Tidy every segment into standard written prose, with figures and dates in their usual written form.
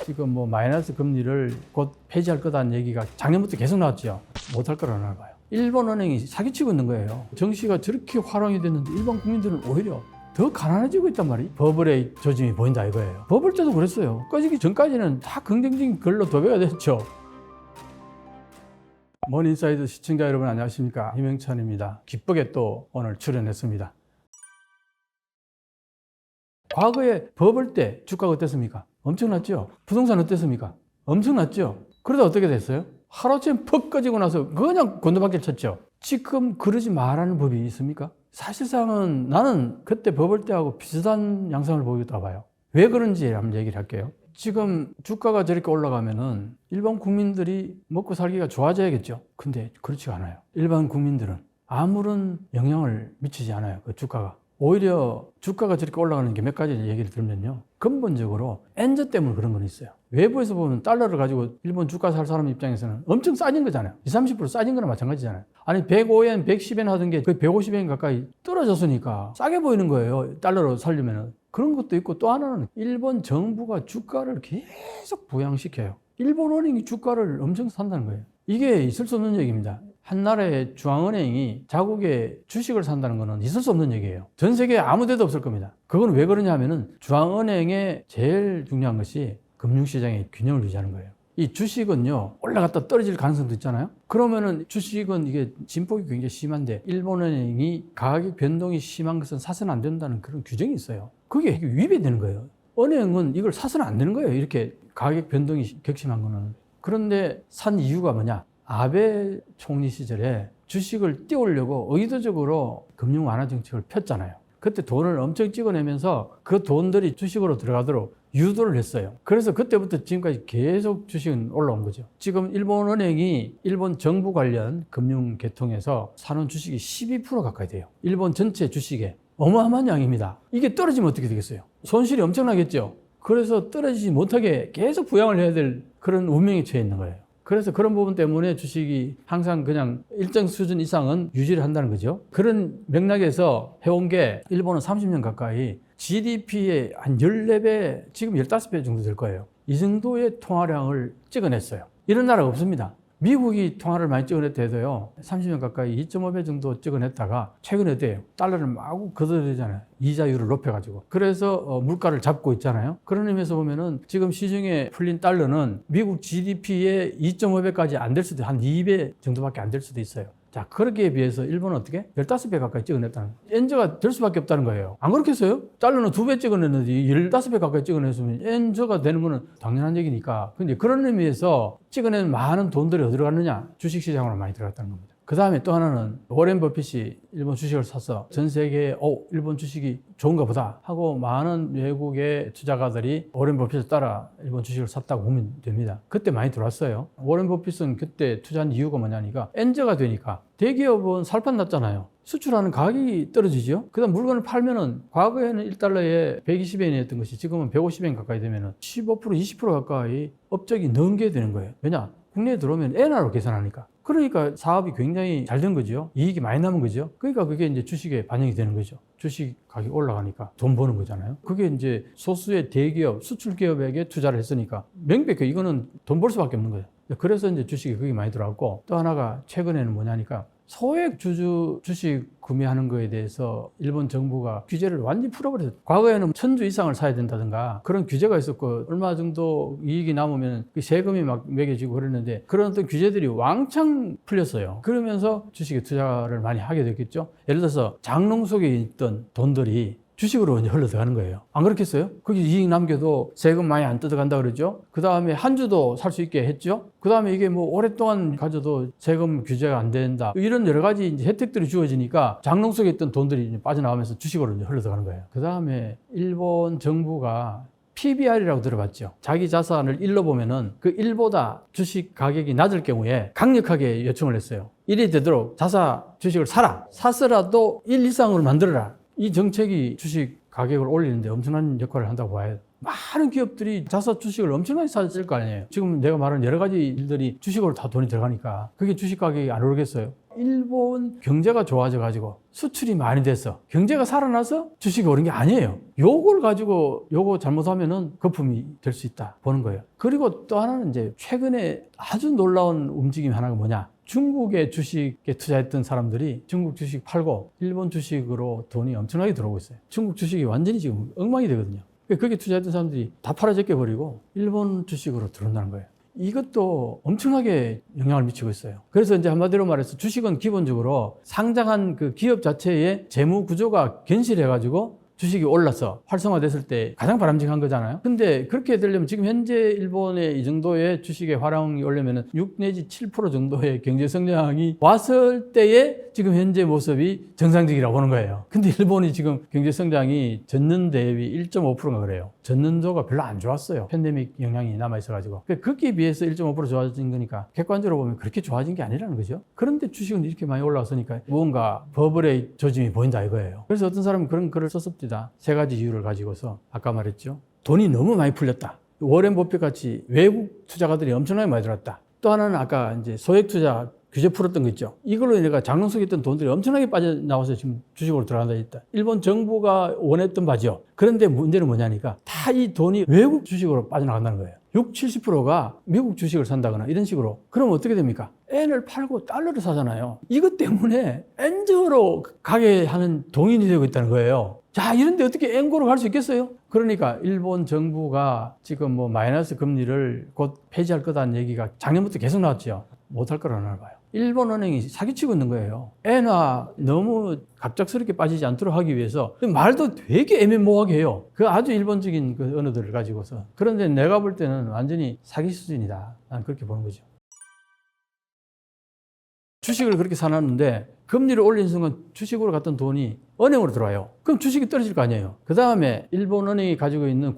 지금 뭐 마이너스 금리를 곧 폐지할 거다는 얘기가 작년부터 계속 나왔죠. 못할 거라나 봐요. 일본 은행이 사기치고 있는 거예요. 정시가 저렇게 활용이 됐는데 일반 국민들은 오히려 더 가난해지고 있단 말이에요. 버블의 조짐이 보인다 이거예요. 버블 때도 그랬어요. 꺼지기 전까지는 다 긍정적인 글로 도배가 됐죠. 머니인사이드 시청자 여러분 안녕하십니까, 김영찬입니다. 기쁘게 또 오늘 출연했습니다. 과거에 버블 때 주가가 어땠습니까? 엄청났죠. 부동산 어땠습니까? 엄청났죠. 그러다 어떻게 됐어요? 하루아침에 퍽 꺼지고 나서 그냥 곤두박질 쳤죠. 지금 그러지 말라는 법이 있습니까? 사실상은 나는 그때 버블 때하고 비슷한 양상을 보이고 있다고 봐요. 왜 그런지 한번 얘기를 할게요. 지금 주가가 저렇게 올라가면은 일반 국민들이 먹고 살기가 좋아져야겠죠. 근데 그렇지가 않아요. 일반 국민들은 아무런 영향을 미치지 않아요. 그 주가가. 오히려 주가가 저렇게 올라가는 게 몇 가지 얘기를 들면요. 근본적으로 엔저 때문에 그런 건 있어요. 외부에서 보면 달러를 가지고 일본 주가 살 사람 입장에서는 엄청 싸진 거잖아요. 20, 30% 싸진 거나 마찬가지잖아요. 아니 105엔, 110엔 하던 게 거의 150엔 가까이 떨어졌으니까 싸게 보이는 거예요. 달러로 살려면은. 그런 것도 있고 또 하나는 일본 정부가 주가를 계속 부양시켜요. 일본 은행이 주가를 엄청 산다는 거예요. 이게 있을 수 없는 얘기입니다. 한 나라의 중앙은행이 자국의 주식을 산다는 것은 있을 수 없는 얘기예요. 전 세계에 아무 데도 없을 겁니다. 그건 왜 그러냐 하면은 중앙은행의 제일 중요한 것이 금융시장의 균형을 유지하는 거예요. 이 주식은요, 올라갔다 떨어질 가능성도 있잖아요. 그러면은 주식은 이게 진폭이 굉장히 심한데 일본은행이 가격 변동이 심한 것은 사서는 안 된다는 그런 규정이 있어요. 그게 위배되는 거예요. 은행은 이걸 사서는 안 되는 거예요. 이렇게 가격 변동이 격심한 거는. 그런데 산 이유가 뭐냐? 아베 총리 시절에 주식을 띄우려고 의도적으로 금융 완화 정책을 폈잖아요. 그때 돈을 엄청 찍어내면서 그 돈들이 주식으로 들어가도록 유도를 했어요. 그래서 그때부터 지금까지 계속 주식은 올라온 거죠. 지금 일본 은행이 일본 정부 관련 금융 계통에서 사는 주식이 12% 가까이 돼요. 일본 전체 주식에. 어마어마한 양입니다. 이게 떨어지면 어떻게 되겠어요? 손실이 엄청나겠죠. 그래서 떨어지지 못하게 계속 부양을 해야 될 그런 운명에 처해 있는 거예요. 그래서 그런 부분 때문에 주식이 항상 그냥 일정 수준 이상은 유지를 한다는 거죠. 그런 맥락에서 해온 게 일본은 30년 가까이 GDP의 한 14배, 지금 15배 정도 될 거예요. 이 정도의 통화량을 찍어냈어요. 이런 나라가 없습니다. 미국이 통화를 많이 찍어냈다 해도요, 30년 가까이 2.5배 정도 찍어냈다가 최근에 어때요? 달러를 마구 걷어들이잖아요. 이자율을 높여가지고. 그래서 물가를 잡고 있잖아요. 그런 의미에서 보면은 지금 시중에 풀린 달러는 미국 GDP의 2.5배까지 안 될 수도, 한 2배 정도밖에 안 될 수도 있어요. 자, 그렇기에 비해서 일본은 어떻게? 15배 가까이 찍어냈다는 거예요. 엔저가 될 수밖에 없다는 거예요. 안 그렇겠어요? 달러는 2배 찍어냈는데 15배 가까이 찍어냈으면 엔저가 되는 거는 당연한 얘기니까. 근데 그런 의미에서 찍어낸 많은 돈들이 어디로 갔느냐? 주식시장으로 많이 들어갔다는 겁니다. 그 다음에 또 하나는 워렌 버핏이 일본 주식을 사서 전 세계에 일본 주식이 좋은가 보다 하고 많은 외국의 투자가들이 워렌 버핏을 따라 일본 주식을 샀다고 보면 됩니다. 그때 많이 들어왔어요. 워렌 버핏은 그때 투자한 이유가 뭐냐니까 엔저가 되니까 대기업은 살판 났잖아요. 수출하는 가격이 떨어지죠. 그 다음 물건을 팔면은 과거에는 1달러에 120엔이었던 것이 지금은 150엔 가까이 되면은 15%, 20% 가까이 업적이 넘게 되는 거예요. 왜냐? 국내에 들어오면 엔화로 계산하니까. 그러니까 사업이 굉장히 잘 된 거죠. 이익이 많이 남은 거죠. 그러니까 그게 이제 주식에 반영이 되는 거죠. 주식 가격이 올라가니까 돈 버는 거잖아요. 그게 이제 소수의 대기업, 수출 기업에게 투자를 했으니까 명백히 이거는 돈 벌 수밖에 없는 거예요. 그래서 이제 주식이 그게 많이 들어갔고, 또 하나가 최근에는 뭐냐니까 소액 주주 주식 구매하는 거에 대해서 일본 정부가 규제를 완전히 풀어버렸어요. 과거에는 1000주 이상을 사야 된다든가 그런 규제가 있었고, 얼마 정도 이익이 남으면 세금이 막 매겨지고 그랬는데 그런 어떤 규제들이 왕창 풀렸어요. 그러면서 주식에 투자를 많이 하게 됐겠죠. 예를 들어서 장롱 속에 있던 돈들이 주식으로 이제 흘러 들어가는 거예요. 안 그렇겠어요? 거기 이익 남겨도 세금 많이 안 뜯어간다 그러죠. 그 다음에 한 주도 살 수 있게 했죠. 그 다음에 이게 뭐 오랫동안 가져도 세금 규제가 안 된다. 이런 여러 가지 이제 혜택들이 주어지니까 장롱 속에 있던 돈들이 이제 빠져나오면서 주식으로 이제 흘러 들어가는 거예요. 그 다음에 일본 정부가 PBR이라고 들어봤죠. 자기 자산을 1로 보면은 그 1보다 주식 가격이 낮을 경우에 강력하게 요청을 했어요. 1이 되도록 주식을 사라. 사서라도 1 이상으로 만들어라. 이 정책이 주식 가격을 올리는데 엄청난 역할을 한다고 봐요. 많은 기업들이 자사 주식을 엄청나게 샀을 거 아니에요. 지금 내가 말한 여러 가지 일들이 주식으로 다 돈이 들어가니까 그게 주식 가격이 안 오르겠어요? 일본 경제가 좋아져 가지고 수출이 많이 돼서 경제가 살아나서 주식이 오른 게 아니에요. 요걸 가지고 요거 잘못하면은 거품이 될 수 있다 보는 거예요. 그리고 또 하나는 이제 최근에 아주 놀라운 움직임이 하나가 뭐냐? 중국의 주식에 투자했던 사람들이 중국 주식 팔고 일본 주식으로 돈이 엄청나게 들어오고 있어요. 중국 주식이 완전히 지금 엉망이 되거든요. 거기에 투자했던 사람들이 다 팔아제껴 버리고 일본 주식으로 들어온다는 거예요. 이것도 엄청나게 영향을 미치고 있어요. 그래서 이제 한마디로 말해서 주식은 기본적으로 상장한 그 기업 자체의 재무 구조가 견실해가지고 주식이 올라서 활성화됐을 때 가장 바람직한 거잖아요. 근데 그렇게 되려면 지금 현재 일본의 이 정도의 주식의 활용이 오려면 6 내지 7% 정도의 경제 성장이 왔을 때에 지금 현재 모습이 정상적이라고 보는 거예요. 근데 일본이 지금 경제 성장이 전년 대비 1.5%가 그래요. 전년도가 별로 안 좋았어요. 팬데믹 영향이 남아있어가지고. 거기에 비해서 1.5% 좋아진 거니까 객관적으로 보면 그렇게 좋아진 게 아니라는 거죠. 그런데 주식은 이렇게 많이 올라왔으니까 뭔가 버블의 조짐이 보인다 이거예요. 그래서 어떤 사람은 그런 글을 썼습니다. 세 가지 이유를 가지고서 아까 말했죠. 돈이 너무 많이 풀렸다. 워렌 버핏 같이 외국 투자가들이 엄청나게 많이 들어왔다. 또 하나는 아까 이제 소액 투자 규제 풀었던 거 있죠. 이걸로 내가 장롱 속에 있던 돈들이 엄청나게 빠져나와서 지금 주식으로 들어간다 했다. 일본 정부가 원했던 바지요. 그런데 문제는 뭐냐니까 다 이 돈이 외국 주식으로 빠져나간다는 거예요. 60, 70%가 미국 주식을 산다거나 이런 식으로. 그럼 어떻게 됩니까? 엔을 팔고 달러를 사잖아요. 이것 때문에 엔저로 가게 하는 동인이 되고 있다는 거예요. 자, 이런데 어떻게 엔고로 갈 수 있겠어요? 그러니까 일본 정부가 지금 뭐 마이너스 금리를 곧 폐지할 거다는 얘기가 작년부터 계속 나왔죠. 못할 거라나 봐요. 일본 은행이 사기치고 있는 거예요. 엔화 너무 갑작스럽게 빠지지 않도록 하기 위해서 말도 되게 애매모호하게 해요. 그 아주 일본적인 그 언어들을 가지고서. 그런데 내가 볼 때는 완전히 사기 수준이다. 난 그렇게 보는 거죠. 주식을 그렇게 사놨는데 금리를 올린 순간 주식으로 갔던 돈이 은행으로 들어와요. 그럼 주식이 떨어질 거 아니에요. 그 다음에 일본 은행이 가지고 있는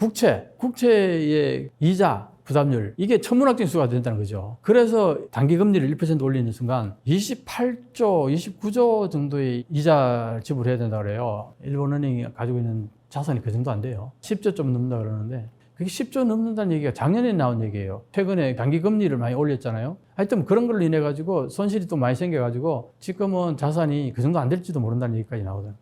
국채의 이자 부담률, 이게 천문학적인 수가 된다는 거죠. 그래서 단기 금리를 1% 올리는 순간 28조, 29조 정도의 이자 지불해야 된다고 그래요. 일본 은행이 가지고 있는 자산이 그 정도 안 돼요. 10조 좀 넘는다 그러는데 그게 10조 넘는다는 얘기가 작년에 나온 얘기예요. 최근에 단기 금리를 많이 올렸잖아요. 하여튼 그런 걸로 인해 가지고 손실이 또 많이 생겨 가지고 지금은 자산이 그 정도 안 될지도 모른다는 얘기까지 나오거든요.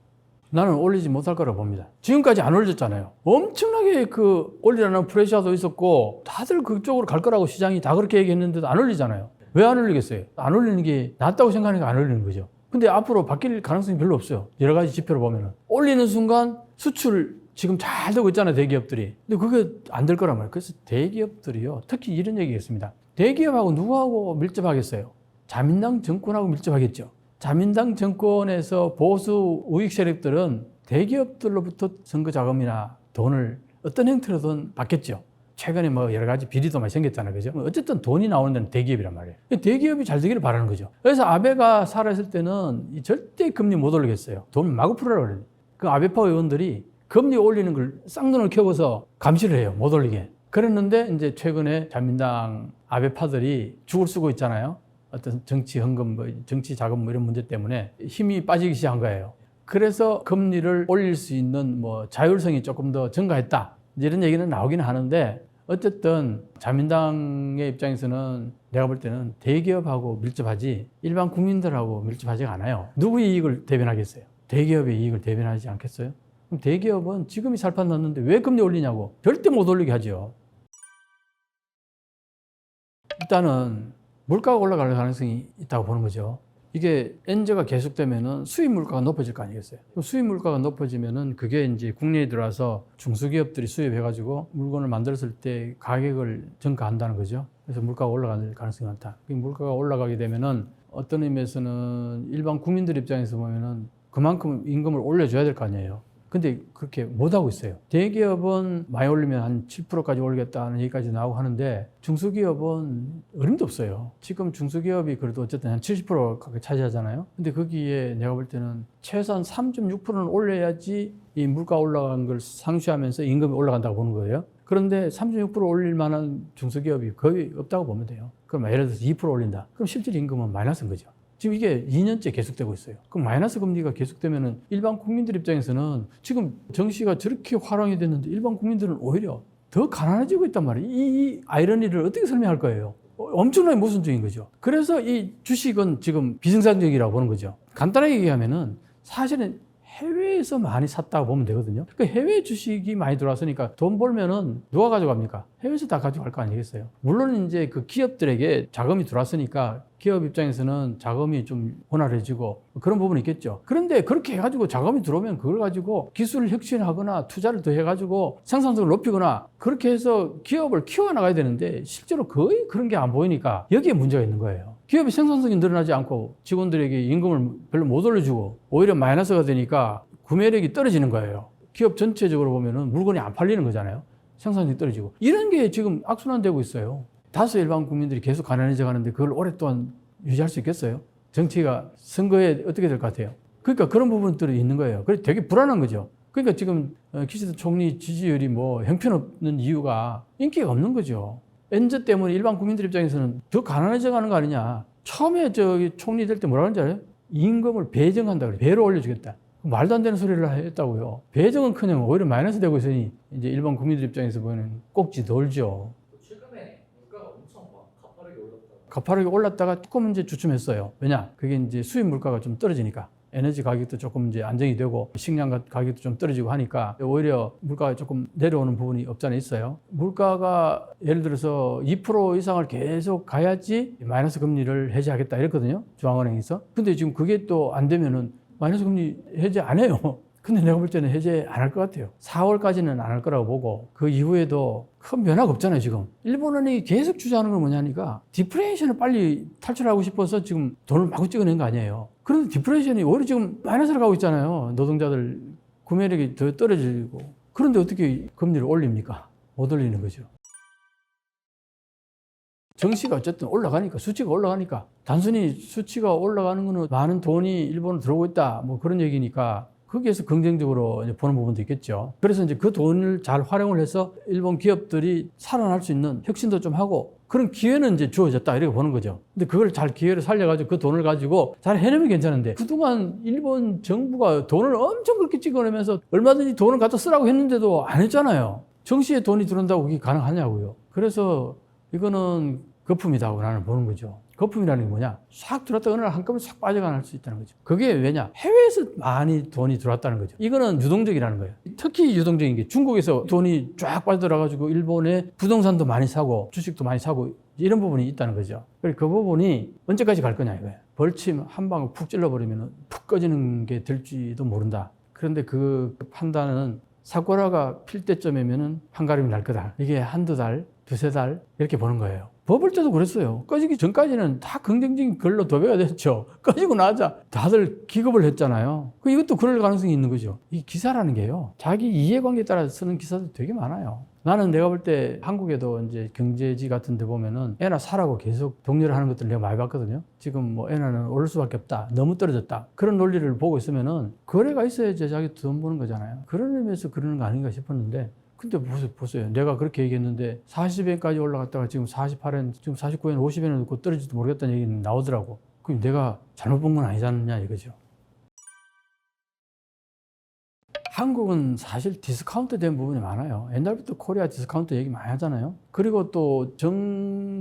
나는 올리지 못할 거라고 봅니다. 지금까지 안 올렸잖아요. 엄청나게 그 올리라는 프레셔도 있었고 다들 그쪽으로 갈 거라고 시장이 다 그렇게 얘기했는데도 안 올리잖아요. 왜 안 올리겠어요? 안 올리는 게 낫다고 생각하니까 안 올리는 거죠. 근데 앞으로 바뀔 가능성이 별로 없어요. 여러 가지 지표로 보면은. 올리는 순간 수출 지금 잘 되고 있잖아요, 대기업들이. 근데 그게 안 될 거란 말이에요. 그래서 대기업들이요. 특히 이런 얘기겠습니다. 대기업하고 누구하고 밀접하겠어요? 자민당 정권하고 밀접하겠죠. 자민당 정권에서 보수 우익 세력들은 대기업들로부터 선거 자금이나 돈을 어떤 형태로든 받겠죠. 최근에 뭐 여러 가지 비리도 많이 생겼잖아요. 그죠? 어쨌든 돈이 나오는 데는 대기업이란 말이에요. 대기업이 잘 되기를 바라는 거죠. 그래서 아베가 살아있을 때는 절대 금리 못 올리겠어요. 돈 마구 풀으라고 그래요. 그 아베파 의원들이 금리 올리는 걸 쌍눈을 켜고서 감시를 해요. 못 올리게. 그랬는데 이제 최근에 자민당 아베파들이 죽을 쓰고 있잖아요. 어떤 정치 헌금, 정치 자금 이런 문제 때문에 힘이 빠지기 시작한 거예요. 그래서 금리를 올릴 수 있는 자율성이 조금 더 증가했다. 이런 얘기는 나오기는 하는데 어쨌든 자민당의 입장에서는 내가 볼 때는 대기업하고 밀접하지 일반 국민들하고 밀접하지가 않아요. 누구의 이익을 대변하겠어요? 대기업의 이익을 대변하지 않겠어요? 그럼 대기업은 지금이 살판 났는데 왜 금리 올리냐고. 절대 못 올리게 하죠. 일단은 물가가 올라갈 가능성이 있다고 보는 거죠. 이게 엔저가 계속되면은 수입 물가가 높아질 거 아니겠어요? 수입 물가가 높아지면은 그게 이제 국내에 들어와서 중소기업들이 수입해가지고 물건을 만들었을 때 가격을 전가한다는 거죠. 그래서 물가가 올라갈 가능성이 많다. 물가가 올라가게 되면은 어떤 의미에서는 일반 국민들 입장에서 보면은 그만큼 임금을 올려줘야 될 거 아니에요. 근데 그렇게 못하고 있어요. 대기업은 많이 올리면 한 7%까지 올리겠다는 얘기까지 나오고 하는데 중소기업은 어림도 없어요. 지금 중소기업이 그래도 어쨌든 한 70% 가까이 차지하잖아요. 근데 거기에 내가 볼 때는 최소한 3.6%는 올려야지 이 물가 올라간 걸 상쇄하면서 임금이 올라간다고 보는 거예요. 그런데 3.6% 올릴 만한 중소기업이 거의 없다고 보면 돼요. 그럼 예를 들어서 2% 올린다. 그럼 실질 임금은 마이너스인 거죠. 지금 이게 2년째 계속되고 있어요. 그럼 마이너스 금리가 계속되면은 일반 국민들 입장에서는 지금 정시가 저렇게 활용이 됐는데 일반 국민들은 오히려 더 가난해지고 있단 말이에요. 이 아이러니를 어떻게 설명할 거예요? 엄청나게 모순적인 거죠. 그래서 이 주식은 지금 비정상적이라고 보는 거죠. 간단하게 얘기하면은 사실은 해외에서 많이 샀다고 보면 되거든요. 그 해외 주식이 많이 들어왔으니까 돈 벌면은 누가 가져갑니까? 해외에서 다 가져갈 거 아니겠어요? 물론 이제 그 기업들에게 자금이 들어왔으니까 기업 입장에서는 자금이 좀 원활해지고 그런 부분이 있겠죠. 그런데 그렇게 해가지고 자금이 들어오면 그걸 가지고 기술을 혁신하거나 투자를 더 해가지고 생산성을 높이거나 그렇게 해서 기업을 키워나가야 되는데 실제로 거의 그런 게 안 보이니까 여기에 문제가 있는 거예요. 기업의 생산성이 늘어나지 않고 직원들에게 임금을 별로 못 올려주고 오히려 마이너스가 되니까 구매력이 떨어지는 거예요. 기업 전체적으로 보면은 물건이 안 팔리는 거잖아요. 생산성이 떨어지고. 이런 게 지금 악순환되고 있어요. 다수 일반 국민들이 계속 가난해져 가는데 그걸 오랫동안 유지할 수 있겠어요? 정치가 선거에 어떻게 될 것 같아요? 그러니까 그런 부분들이 있는 거예요. 그래서 되게 불안한 거죠. 그러니까 지금 기시다 총리 지지율이 뭐 형편없는 이유가 인기가 없는 거죠. 엔저 때문에 일반 국민들 입장에서는 더 가난해져 가는 거 아니냐. 처음에 저기 총리 될 때 뭐라 그러는지 알아요? 임금을 배정한다 그래. 배로 올려주겠다. 말도 안 되는 소리를 했다고요. 배정은커녕 오히려 마이너스 되고 있으니 이제 일반 국민들 입장에서 보면 꼭지 돌죠. 최근에 물가가 엄청 가파르게 올랐다가 조금 이제 주춤했어요. 왜냐? 그게 이제 수입 물가가 좀 떨어지니까. 에너지 가격도 조금 이제 안정이 되고 식량 가격도 좀 떨어지고 하니까 오히려 물가가 조금 내려오는 부분이 없지 않아 있어요. 물가가 예를 들어서 2% 이상을 계속 가야지 마이너스 금리를 해제하겠다 이랬거든요. 중앙은행에서. 근데 지금 그게 또 안 되면은 마이너스 금리 해제 안 해요. 근데 내가 볼 때는 해제 안 할 것 같아요. 4월까지는 안 할 거라고 보고 그 이후에도 큰 변화가 없잖아요, 지금. 일본은행이 계속 주장하는 건 뭐냐니까 디플레이션을 빨리 탈출하고 싶어서 지금 돈을 마구 찍어낸 거 아니에요. 그런데 디플레이션이 오히려 지금 마이너스로 가고 있잖아요. 노동자들 구매력이 더 떨어지고. 그런데 어떻게 금리를 올립니까? 못 올리는 거죠. 정시가 어쨌든 올라가니까, 수치가 올라가니까. 단순히 수치가 올라가는 거는 많은 돈이 일본으로 들어오고 있다, 뭐 그런 얘기니까 거기에서 긍정적으로 보는 부분도 있겠죠. 그래서 이제 그 돈을 잘 활용을 해서 일본 기업들이 살아날 수 있는 혁신도 좀 하고 그런 기회는 이제 주어졌다 이렇게 보는 거죠. 근데 그걸 잘 기회를 살려가지고 그 돈을 가지고 잘 해내면 괜찮은데 그동안 일본 정부가 돈을 엄청 그렇게 찍어내면서 얼마든지 돈을 갖다 쓰라고 했는데도 안 했잖아요. 정시에 돈이 들어온다고 그게 가능하냐고요. 그래서 이거는 거품이다고 나는 보는 거죠. 거품이라는 게 뭐냐? 싹 들어왔다 어느 날 한꺼번에 싹 빠져갈 수 있다는 거죠. 그게 왜냐? 해외에서 많이 돈이 들어왔다는 거죠. 이거는 유동적이라는 거예요. 특히 유동적인 게 중국에서 돈이 쫙 빠져들어가지고 일본에 부동산도 많이 사고 주식도 많이 사고 이런 부분이 있다는 거죠. 그래서 그 부분이 언제까지 갈 거냐 이거예요. 벌침 한 방울 푹 찔러버리면 푹 꺼지는 게 될지도 모른다. 그런데 그 판단은 사쿠라가 필 때쯤이면은 한가름이 날 거다. 이게 한두 달, 두세 달 이렇게 보는 거예요. 버블 때도 그랬어요. 꺼지기 전까지는 다 긍정적인 글로 도배가 됐죠. 꺼지고 나자 다들 기겁을 했잖아요. 이것도 그럴 가능성이 있는 거죠. 이 기사라는 게요. 자기 이해관계에 따라 쓰는 기사도 되게 많아요. 나는 내가 볼 때 한국에도 이제 경제지 같은 데 보면은 애나 사라고 계속 독려를 하는 것들 내가 많이 봤거든요. 지금 뭐 애나는 오를 수밖에 없다. 너무 떨어졌다. 그런 논리를 보고 있으면은 거래가 있어야지 자기 돈 버는 거잖아요. 그런 의미에서 그러는 거 아닌가 싶었는데 근데 보세요. 내가 그렇게 얘기했는데 40엔까지 올라갔다가 지금 48엔, 지금 49엔, 50엔을 놓고 떨어질지도 모르겠다는 얘기는 나오더라고. 그럼 내가 잘못 본 건 아니지 않느냐 이거죠. 한국은 사실 디스카운트 된 부분이 많아요. 옛날부터 코리아 디스카운트 얘기 많이 하잖아요. 그리고 또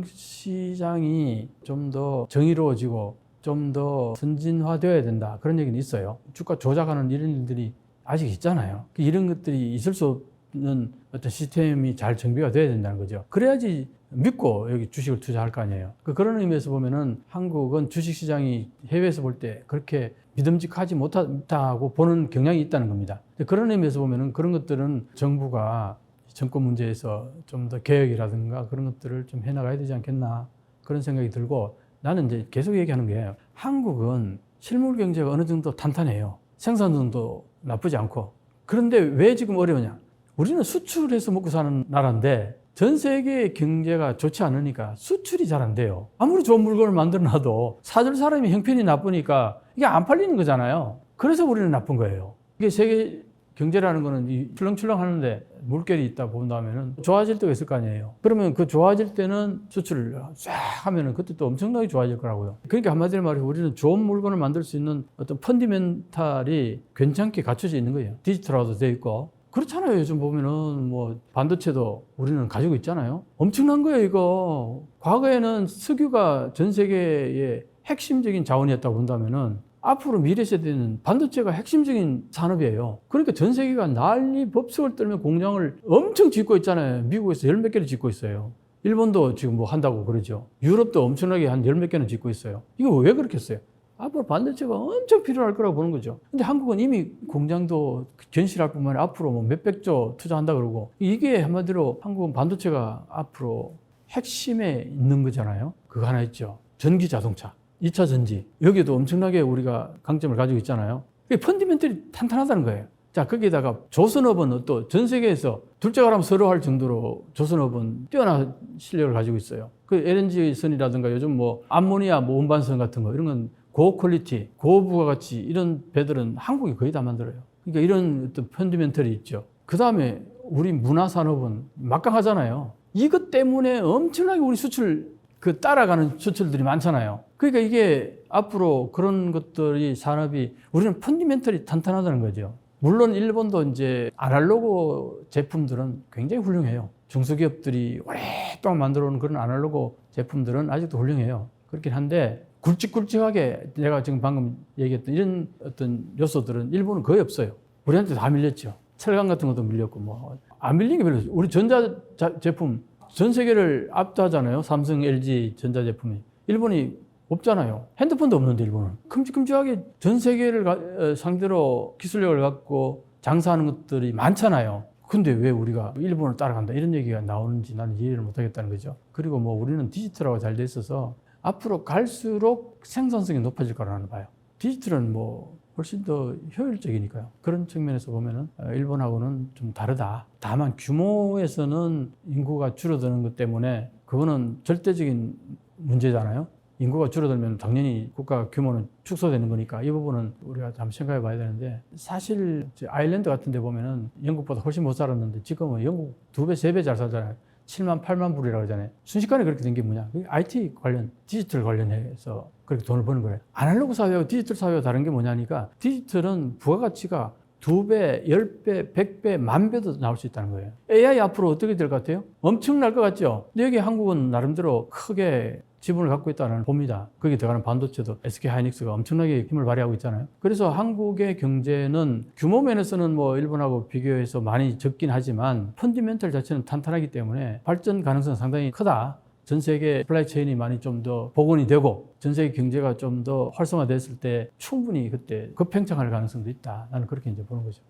정시장이 좀 더 정의로워지고 좀 더 선진화되어야 된다. 그런 얘기는 있어요. 주가 조작하는 이런 일들이 아직 있잖아요. 이런 것들이 있을 수 는 어떤 시스템이 잘 정비가 돼야 된다는 거죠. 그래야지 믿고 여기 주식을 투자할 거 아니에요. 그런 의미에서 보면은 한국은 주식시장이 해외에서 볼 때 그렇게 믿음직하지 못하다고 보는 경향이 있다는 겁니다. 그런 의미에서 보면은 그런 것들은 정부가 정권 문제에서 좀 더 개혁이라든가 그런 것들을 좀 해나가야 되지 않겠나 그런 생각이 들고 나는 이제 계속 얘기하는 게 한국은 실물 경제가 어느 정도 탄탄해요. 생산성도 나쁘지 않고. 그런데 왜 지금 어려우냐? 우리는 수출해서 먹고 사는 나라인데 전 세계의 경제가 좋지 않으니까 수출이 잘 안 돼요. 아무리 좋은 물건을 만들어 놔도 사줄 사람이 형편이 나쁘니까 이게 안 팔리는 거잖아요. 그래서 우리는 나쁜 거예요. 이게 세계 경제라는 거는 출렁출렁 하는데 물결이 있다 본다면은 좋아질 때가 있을 거 아니에요. 그러면 그 좋아질 때는 수출을 쫙 하면은 그때 또 엄청나게 좋아질 거라고요. 그러니까 한마디로 말해서 우리는 좋은 물건을 만들 수 있는 어떤 펀디멘탈이 괜찮게 갖춰져 있는 거예요. 디지털화도 돼 있고 그렇잖아요. 요즘 보면은 뭐 반도체도 우리는 가지고 있잖아요. 엄청난 거예요, 이거. 과거에는 석유가 전 세계의 핵심적인 자원이었다고 본다면은 앞으로 미래 세대는 반도체가 핵심적인 산업이에요. 그러니까 전 세계가 난리 법석을 떨며 공장을 엄청 짓고 있잖아요. 미국에서 열 몇 개를 짓고 있어요. 일본도 지금 뭐 한다고 그러죠. 유럽도 엄청나게 한 열 몇 개는 짓고 있어요. 이거 왜 그렇게 했어요? 앞으로 반도체가 엄청 필요할 거라고 보는 거죠. 근데 한국은 이미 공장도 견실할 뿐만 아니라 앞으로 뭐 몇백 조 투자한다 그러고, 이게 한마디로 한국은 반도체가 앞으로 핵심에 있는 거잖아요. 그거 하나 있죠. 전기 자동차, 2차 전지. 여기도 엄청나게 우리가 강점을 가지고 있잖아요. 그게 펀디멘털이 탄탄하다는 거예요. 자, 거기에다가 조선업은 또 전 세계에서 둘째가라면 서로 할 정도로 조선업은 뛰어난 실력을 가지고 있어요. 그 LNG선이라든가 요즘 뭐 암모니아 뭐 운반선 같은 거 이런 건 고퀄리티, 고부가가치 이런 배들은 한국이 거의 다 만들어요. 그러니까 이런 어떤 펀디멘털이 있죠. 그 다음에 우리 문화산업은 막강하잖아요. 이것 때문에 엄청나게 우리 수출 따라가는 수출들이 많잖아요. 그러니까 이게 앞으로 그런 것들이 산업이 우리는 펀디멘털이 탄탄하다는 거죠. 물론 일본도 이제 아날로그 제품들은 굉장히 훌륭해요. 중소기업들이 오랫동안 만들어 온 그런 아날로그 제품들은 아직도 훌륭해요. 그렇긴 한데 굵직굵직하게 내가 지금 방금 얘기했던 이런 어떤 요소들은 일본은 거의 없어요. 우리한테 다 밀렸죠. 철강 같은 것도 밀렸고 뭐 안 밀린 게 별로 없어요. 우리 전자 제품 전 세계를 압도하잖아요. 삼성, LG 전자 제품이. 일본이 없잖아요. 핸드폰도 없는데 일본은. 큼직큼직하게 전 세계를 상대로 기술력을 갖고 장사하는 것들이 많잖아요. 근데 왜 우리가 일본을 따라간다 이런 얘기가 나오는지 나는 이해를 못하겠다는 거죠. 그리고 뭐 우리는 디지털화가 잘 돼 있어서 앞으로 갈수록 생산성이 높아질 거라는 봐요. 디지털은 뭐 훨씬 더 효율적이니까요. 그런 측면에서 보면은 일본하고는 좀 다르다. 다만 규모에서는 인구가 줄어드는 것 때문에 그거는 절대적인 문제잖아요. 인구가 줄어들면 당연히 국가 규모는 축소되는 거니까 이 부분은 우리가 한번 생각해 봐야 되는데, 사실 아일랜드 같은 데 보면은 영국보다 훨씬 못 살았는데 지금은 영국 2배, 3배 잘 살잖아요. 7만, 8만 불이라고 하잖아요. 순식간에 그렇게 된 게 뭐냐? IT 관련, 디지털 관련해서 그렇게 돈을 버는 거예요. 아날로그 사회와 디지털 사회와 다른 게 뭐냐니까, 디지털은 부가가치가 2배, 10배, 100배, 10,000배도 나올 수 있다는 거예요. AI 앞으로 어떻게 될 것 같아요? 엄청날 것 같죠? 근데 여기 한국은 나름대로 크게 지분을 갖고 있다는 봅니다. 거기에 들어가는 반도체도 SK 하이닉스가 엄청나게 힘을 발휘하고 있잖아요. 그래서 한국의 경제는 규모 면에서는 뭐 일본하고 비교해서 많이 적긴 하지만 펀디멘털 자체는 탄탄하기 때문에 발전 가능성은 상당히 크다. 전 세계 플라이 체인이 많이 좀 더 복원이 되고 전 세계 경제가 좀 더 활성화됐을 때 충분히 그때 급팽창할 가능성도 있다. 나는 그렇게 이제 보는 거죠.